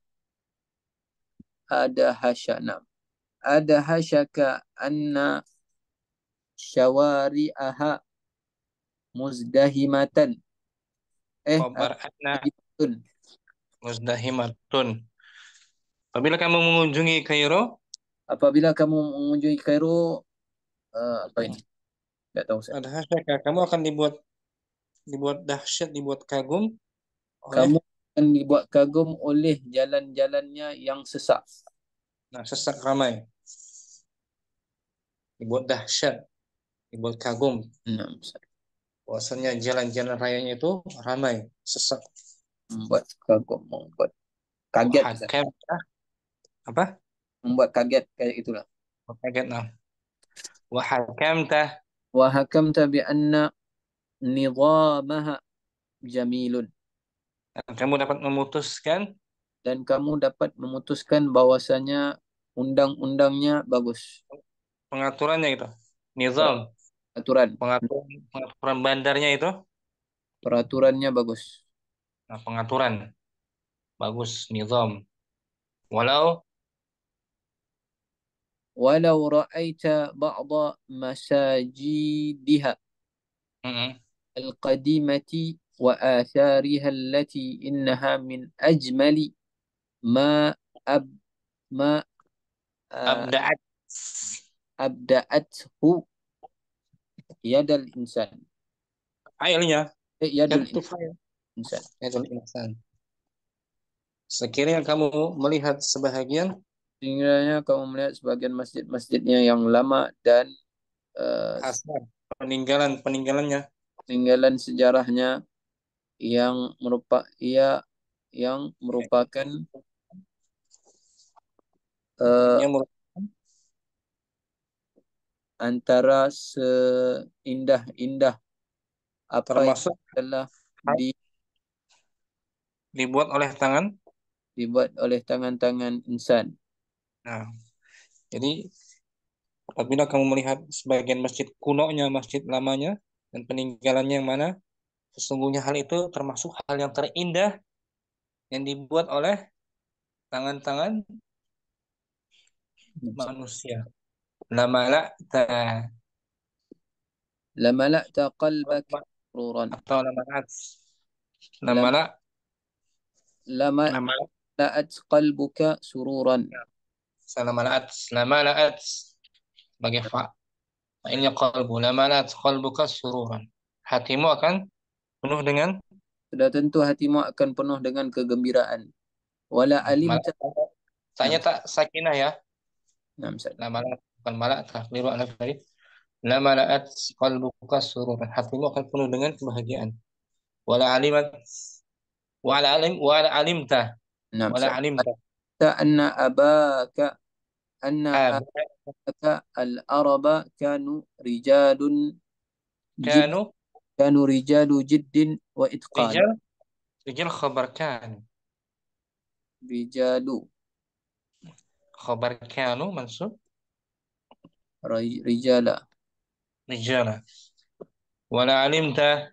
Ada hasya. Naam. Ada hasyaka anna syawari'aha muzdahimatan. Khabar anna muzdahimatun. Apabila kamu mengunjungi Kairo, apa ini? Enggak tahu saya. ada hasyaka, kamu akan dibuat dahsyat, dibuat kagum Kamu akan dibuat kagum oleh jalan-jalannya yang sesak. Sesak ramai. Dibuat dahsyat, dibuat kagum. Bahwasanya jalan-jalan rayanya itu ramai, sesak. Membuat kagum, membuat kaget. Apa? Membuat kaget kayak itulah. Kaget nah. Wa hakamta bi anna nizamaha jamilun. Kamu dapat memutuskan bahwasanya undang-undangnya bagus. Pengaturannya itu. Nizam. Pengaturan bandarnya itu. Peraturannya bagus. Nah, pengaturan bagus, nizam. Walau ra'aita ba'da masajidiha al-qadimati wa athariha allati innaha min ajmali ma abda'athu yadal insan. Yadul insan. Sekiranya kamu melihat sebagian masjid-masjidnya yang lama dan peninggalan-peninggalannya, peninggalan sejarahnya yang yang merupakan uh, yang merupakan antara seindah-indah apa yang termasuk telah hal dibuat oleh tangan. dibuat oleh tangan-tangan insan. Nah, jadi apabila kamu melihat sebagian masjid kunonya, masjid lamanya, dan peninggalannya yang mana, sesungguhnya hal itu termasuk hal yang terindah yang dibuat oleh tangan-tangan manusia. Lamala لملأت قلبك سرورا. atau lamalat. لم- Lamala, لملأت lamala, قلبك سرورا. salamalaat, lamalaat sebagai fa'ilnya qalbu. Lamalat qalbuka sururan. Hatimu akan penuh dengan Sudah tentu hatimu akan penuh dengan kegembiraan. Wala alimta. tanya Nam, tak sakinah ya. nam, Ustaz. Lamalat bukan malak takdiru alaf tadi. Lamalaat qalbuka sururan. Hatimu akan penuh dengan kebahagiaan. Wala alimat wala alimta Nam, wala Ustaz. alimta أن أباك أن ab آباءك العرب كانوا رجال جد kanu كانوا رجال جد وإتقان. rijal rijal khabar kan رجال khabar kanu mansub رجالا. rijala wala alimta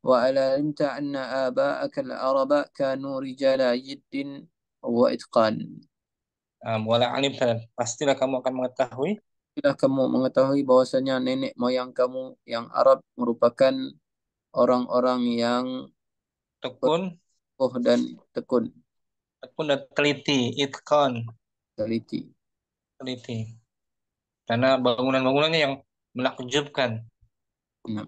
وعلمت أن آباءك العرب كانوا رجال جد وإتقان. wala alimta pastilah kamu akan mengetahui Bila kamu mengetahui bahwasanya nenek moyang kamu yang Arab merupakan orang-orang yang tekun kokoh dan tekun, tekun dan teliti itqan teliti. teliti karena bangunan-bangunannya yang menakjubkan. Nah,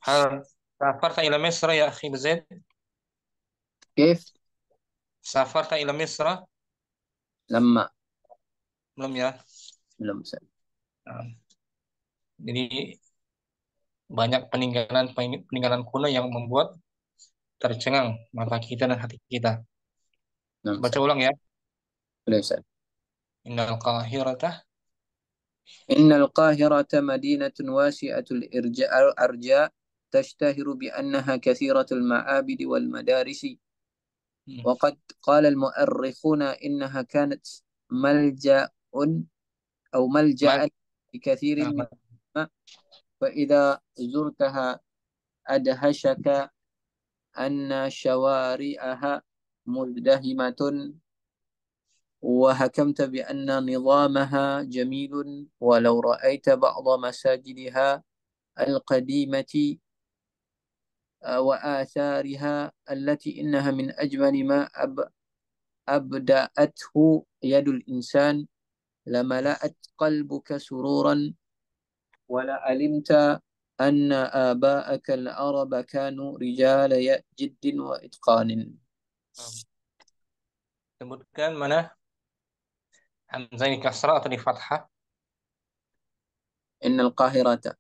Hal safarta ila Misra ya akhi Zaid? كيف Safarta ila Misra? لما Belum ya. لم سن. Nah, jadi banyak peninggalan peninggalan kuno yang membuat tercengang mata kita dan hati kita. نعم Baca سن. ulang ya. ليس. Innal qahirata إن القاهرة مدينة واسعة الأرجاء تشتهر بأنها كثيرة المعابد والمدارس. وقد قال المؤرخون إنها كانت ملجأ أو mal ملجأ لكثير من العلماء. فإذا زرتها أدهشك أن شوارعها مزدحمة، وحكمت بأن نظامها جميل، ولو رأيت بعض مساجدها القديمة وآثارها التي إنها من أجمل ما أبدأته يد الإنسان لملأت قلبك سرورا، ولعلمت أن آباءك العرب كانوا رجال جد وإتقان. sebutkan mana hamzah ini kasrah atau di fathah? إن القاهرة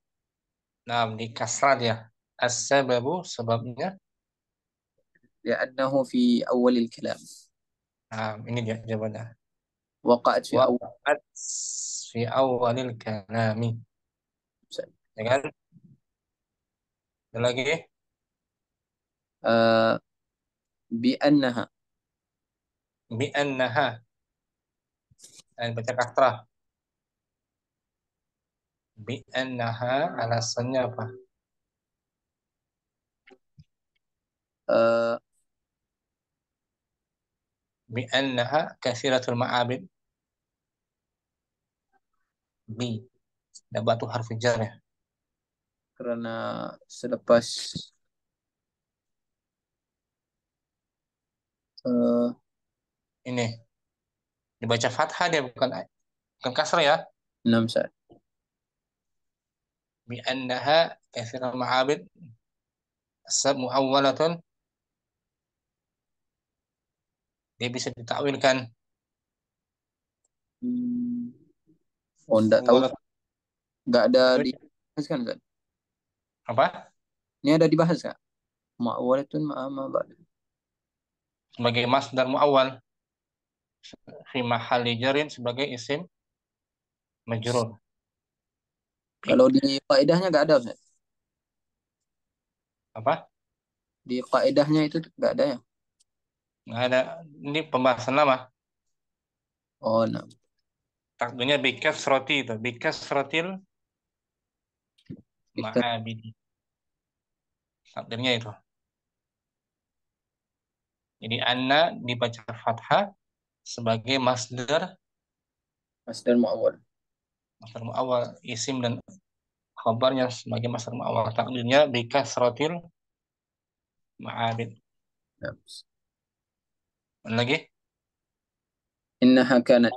Nah, di kasrah dia. As-sababu sebabnya. لأنه في أول الكلام Nah, ini dia jawabannya. وقعت في أول. Waqa'at fi awalil kalami. Ya kan? Ada lagi? آه بأنها Bi annaha. Baca kasrah. Bi annaha alasannya apa? آه Bi annaha katsiratul ma'abid. Bi. Ada batu harfi jar ya. karena selepas آه Ini dibaca fathah dia bukan kasrah ya. 6 saat. Bi annaha katsiratul ma'abid. Asab muawwalatun. Dia bisa ditakwilkan. Oh, enggak tahu, Muawwalat enggak ada dibahas kan? apa? Ini ada dibahas kak? Ma'walatun ma'ama ba'da. sebagai masdar muawwal fi mahalli jarin sebagai isim majrur. Kalau di kaidahnya nggak ada, Ustaz. Apa? Di kaidahnya itu nggak ada ya? Nggak ada. Ini pembahasan lama. Oh, nah. Takdirnya bikasroti itu. Bikasrotil Kita ma'abidi. Takdirnya itu. Jadi anna dibaca fathah sebagai masdar masdar muawwal. muawwal, isim dan khabarnya sebagai masdar muawwal. Takdirnya bikasrotil ma'abid. Nah. Lagi? Innaha kanat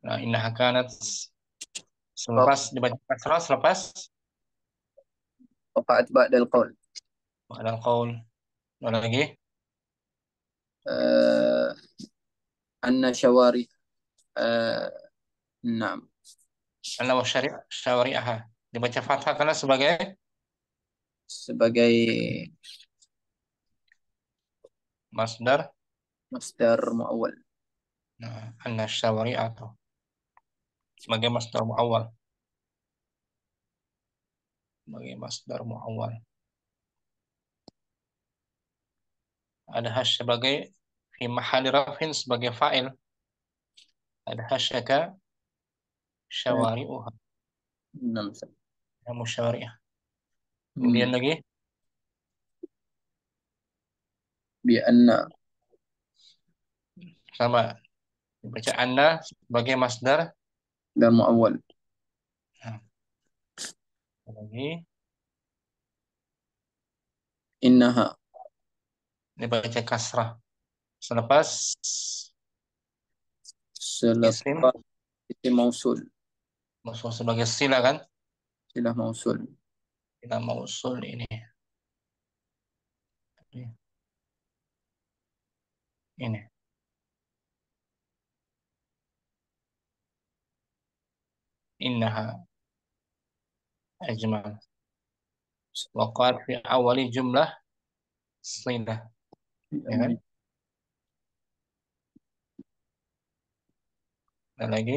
Nah, innaha kanat selepas dibaca kasrah, selepas waqa'at ba'dal qaul. ada qaul. Lagi? Eh, anna syawari na'am Anna wa syari'aha. Dibaca fathah karena sebagai sebagai masdar. masdar muawwal. Nah, anna syari'atu sebagai masdar muawwal. Sebagai masdar muawwal. Ada hash sebagai fi mahalli rafin sebagai fa'il. Ada hasyaka syawari'uha. Na'am. Ya musyawari'ah. Kemudian lagi Bi anna sama dibaca anna sebagai masdar. dan muawwal. Nah, lagi Innaha dibaca kasrah selepas isim selepas isim mausul. masuk sebagai sila kan. Silah mausul. Kita mausul ini innaha ajmal waqat fi awali jumlah silah, ya kan. Dan lagi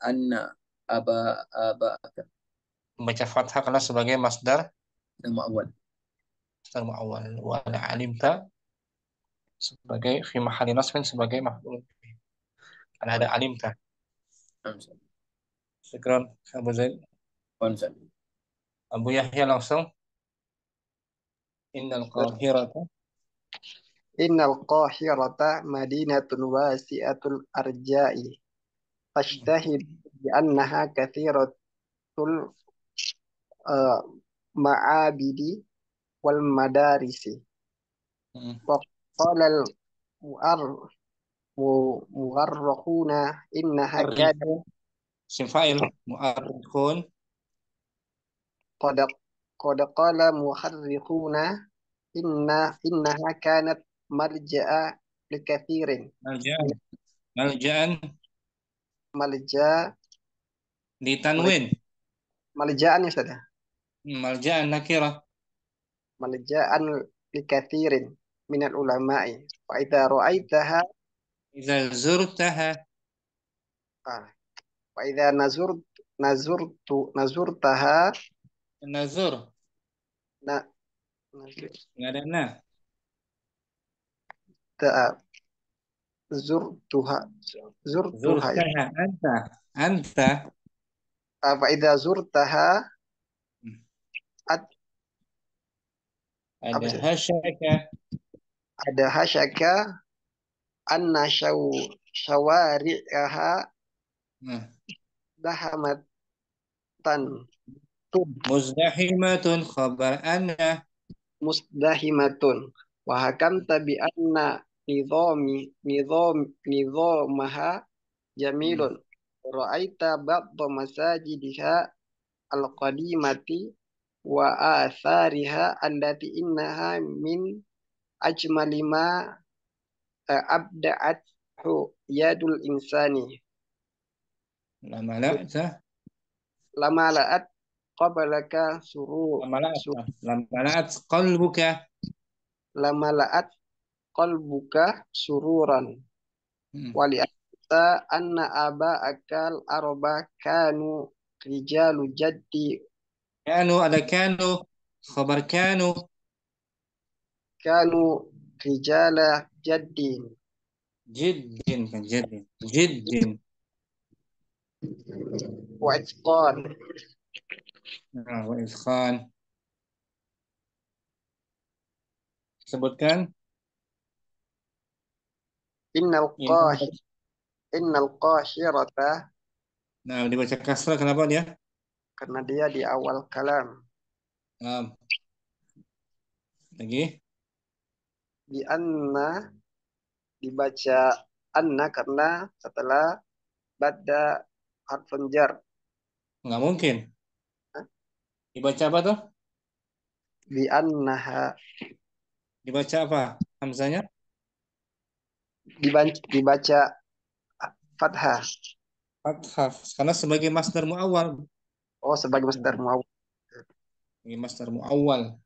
Anna aba aba membaca fathah karena sebagai masdar dan muawwal. masdar muawwal. Wa alimta sebagai fi mahalli nasbin sebagai maf'ul karena ada alimta. Syukran Abu Zaid. Abu Yahya langsung innal qahirata Innal qahirata madinatun wasi'atul arja'i. Fashtahid bi annaha kathiratul uh, ma'abidi wal madarisi. Wa qala al mu'arrakhuna innaha kanat sifail mu'arrikhun qad qad qala muharrikhuna innaha kanat malja'a likathirin malja'an malja'an malja ditanwin malja'an ya sudah malja'an nakirah malja'an likathirin minal ulama'i wa idza ra'aitaha idza zurtaha ah, wa idza nazurtaha nazur na nggak ada na ta zurtuha zurtuha ya. zurtaha anta Fa idza zurtaha ad, apa ada sih? hasyaka Ada hasyaka anna syawari'aha nah, dahamatan muzdahimatun khabar anna musdahimatun wa hakamta bi anna nidhamaha jamilun ra'aita ba'dha masajidiha al-qadimati wa athariha allati innaha min ajmali ma abda'athu yadul insani lama la lama la'at qablaka Lamalaat qalbuka. lamala'at qalbuka sururan Hmm. wali anta anna akal arba kanu rijalu jaddi Kanu ada kanu. Khabar kanu. kanu rijala jaddin Jiddin kan jiddin. Jiddin. wa itqan Nah, wa idkhan. Sebutkan. innal Ini. qah innal qahirata Nah, dibaca kasrah kenapa dia? karena dia di awal kalam Nah, lagi. di anna dibaca anna karena setelah bada harfun jar Nggak mungkin. Dibaca apa tuh? di annaha Dibaca apa? Hamzanya? dibaca fathah. Fathah. Karena sebagai masdar muawwal. Oh, sebagai masdar muawwal. Sebagai masdar muawwal.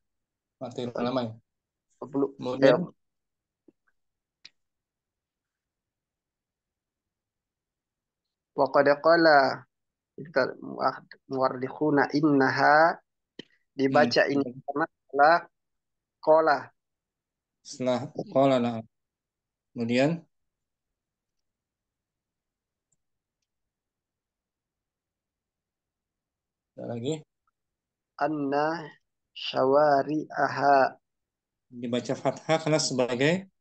Mati lama ya. Kemudian Wa qad qala muwarrikhuna innaha dibaca ini karena setelah qala setelah qala nah. Kemudian ada lagi anna syawari'aha dibaca fathah karena sebagai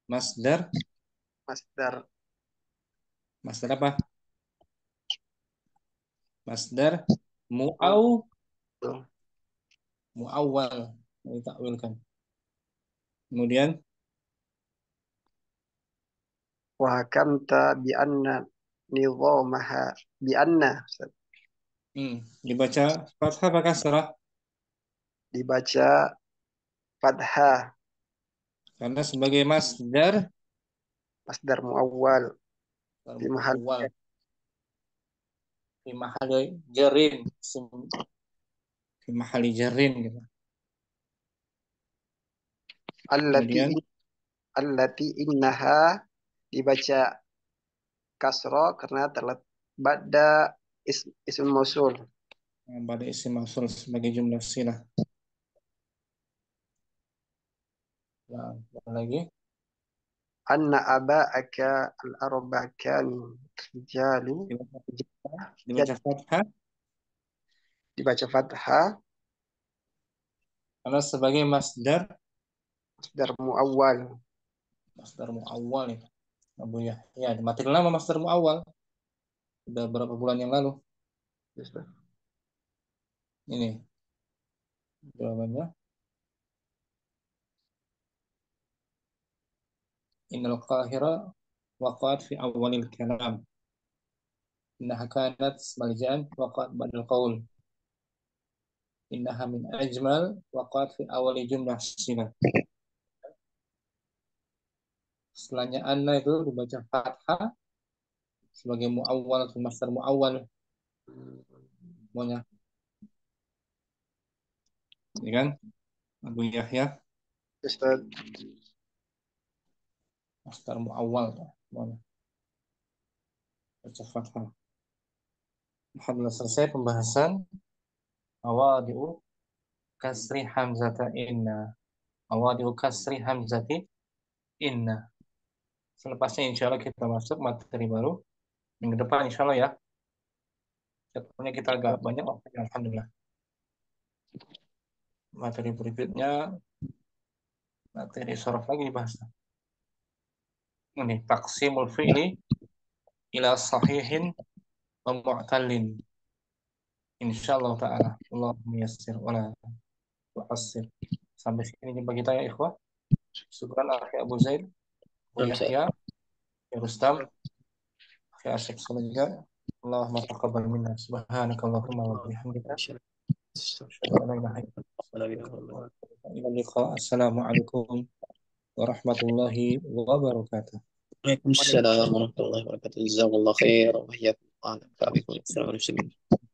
masdar. masdar Masdar apa? Masdar muawwal. Ditakwilkan. Kemudian wa hakamta bi anna nizamaha bi anna dibaca fathah apa kasrah? dibaca fathah Karena sebagai masdar masdar muawwal di mahal muawwal fi mahali jarin fi mahali jarin gitu. allati Kemudian allati innaha dibaca kasro karena terletak pada isim mausul pada isim mausul sebagai jumlah silah. Nah, ada lagi anna aba'aka al-arba kanu rijalu dibaca fathah dibaca fathah karena sebagai masdar muawwal masdar muawwal ya. Abu Yahya mati lama masdar muawwal. Sudah berapa bulan yang lalu. Ini jawabannya. Innal qahira waqa'at fi awalil kalam. Innaha kanat malja'an waqa'at ba'dal qaul. Innaha min ajmal waqa'at fi awali jumlah silah. Setelahnya anna itu dibaca fathah sebagai muawwal atau masdar muawwal semuanya. Ini kan Abu Yahya Ustaz masdar muawwal semuanya. Baca fathah. Alhamdulillah selesai pembahasan awadi'u kasri hamzata inna. Awadi'u kasri hamzati inna. Selepasnya insya Allah kita masuk materi baru minggu depan insya Allah ya. Jadwalnya kita agak banyak waktunya alhamdulillah. Materi berikutnya materi sorof lagi dibahas. Ini taksimul fi'li ila sahihin wa mu'tallin. Insyaallah taala. Allahumma yassir wa la tu'assir. Sampai sini jumpa kita ya ikhwah. Syukran akhi Abu Zaid, Abu Yahya, ya Rustam, akhi Asyik juga. Allahumma taqabbal minna subhanakallahumma wa bihamdika. Assalamualaikum warahmatullahi wabarakatuh. Waalaikumsalam warahmatullahi wabarakatuh. Jazakallah khair wa hiyakum. Assalamualaikum warahmatullahi wabarakatuh.